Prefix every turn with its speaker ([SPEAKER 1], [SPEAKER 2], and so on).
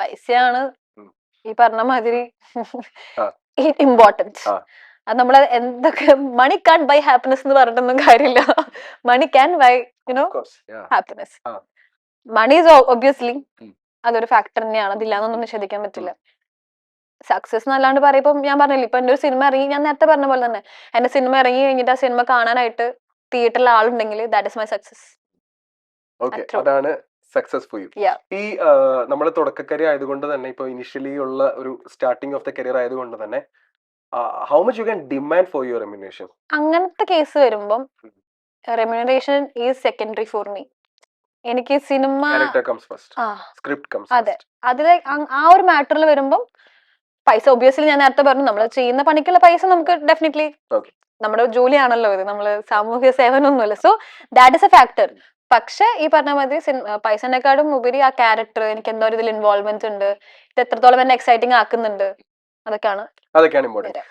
[SPEAKER 1] പൈസയാണ്
[SPEAKER 2] ഉം.
[SPEAKER 1] ഈ പറഞ്ഞ മാതിരി
[SPEAKER 2] ആ.
[SPEAKER 1] ഇമ്പോർട്ടൻറ്റ്.
[SPEAKER 2] ആ.
[SPEAKER 1] അത് നമ്മൾ എന്തൊക്കെ മണി കാൻ ബൈ ഹാപ്പിനെസ് എന്ന് പറഞ്ഞിട്ടൊന്നും കാര്യമില്ല. Money can buy you know
[SPEAKER 2] Of course, yeah.
[SPEAKER 1] Happiness.
[SPEAKER 2] ആ.
[SPEAKER 1] മണി ഈസ് ഒബ്വിയസ്ലി
[SPEAKER 2] ഉം.
[SPEAKER 1] അതൊരു ഫാക്ടർ തന്നെയാണ്, അതില്ലാന്നൊന്നും നിഷേധിക്കാൻ പറ്റില്ല. സക്സസ് എന്നല്ലാണ്ട് പറയുമ്പോൾ ഞാൻ പറഞ്ഞില്ല, ഇപ്പൊ എന്റെ ഒരു സിനിമ ഇറങ്ങി, ഞാൻ നേരത്തെ പറഞ്ഞ പോലെ തന്നെ എന്റെ സിനിമ ഇറങ്ങി കഴിഞ്ഞിട്ട് ആ സിനിമ കാണാനായിട്ട് തിയേറ്ററിൽ ആളുണ്ടെങ്കിൽ that is my success.
[SPEAKER 2] Okay, അതാണ് സക്സസ് ഫോർ യു. ഈ നമ്മൾ തുടക്കക്കാരി ആയതുകൊണ്ട് തന്നെ, ഇപ്പൊ ഇനിഷ്യലി ഉള്ള ഒരു സ്റ്റാർട്ടിംഗ് ഓഫ് ദ കരിയർ ആയതുകൊണ്ട് തന്നെ how much you can demand for your remuneration?
[SPEAKER 1] അങ്ങനത്തെ കേസ് വരുമ്പം remuneration is secondary for me. എനിക്ക് സിനിമ സ്ക്രിപ്റ്റ് കംസ് അതെ, അതിലെ ആ ഒരു മാറ്ററിൽ വരുമ്പം പൈസ ഒബ്വിയസ്ലി ഞാൻ നേരത്തെ പറഞ്ഞു, നമ്മൾ ചെയ്യുന്ന പണിക്കുള്ള പൈസ നമുക്ക് ഡെഫിനറ്റ്ലി, നമ്മുടെ ജോലിയാണല്ലോ ഇത്, നമ്മള് സാമൂഹ്യ സേവനമൊന്നുമല്ല. So that is a factor. പക്ഷെ ഈ പറഞ്ഞ മാതിരി പൈസനെക്കാളും ഉപരി ആ ക്യാരക്ടർ, എനിക്ക് എന്തോ ഇതിൽ ഇൻവോൾവ്മെന്റ് ഉണ്ട്, ഇത് എത്രത്തോളം എന്നെ എക്സൈറ്റിംഗ് ആക്കുന്നുണ്ട്, അതൊക്കെയാണ്
[SPEAKER 2] ഇമ്പോർട്ടന്റ്.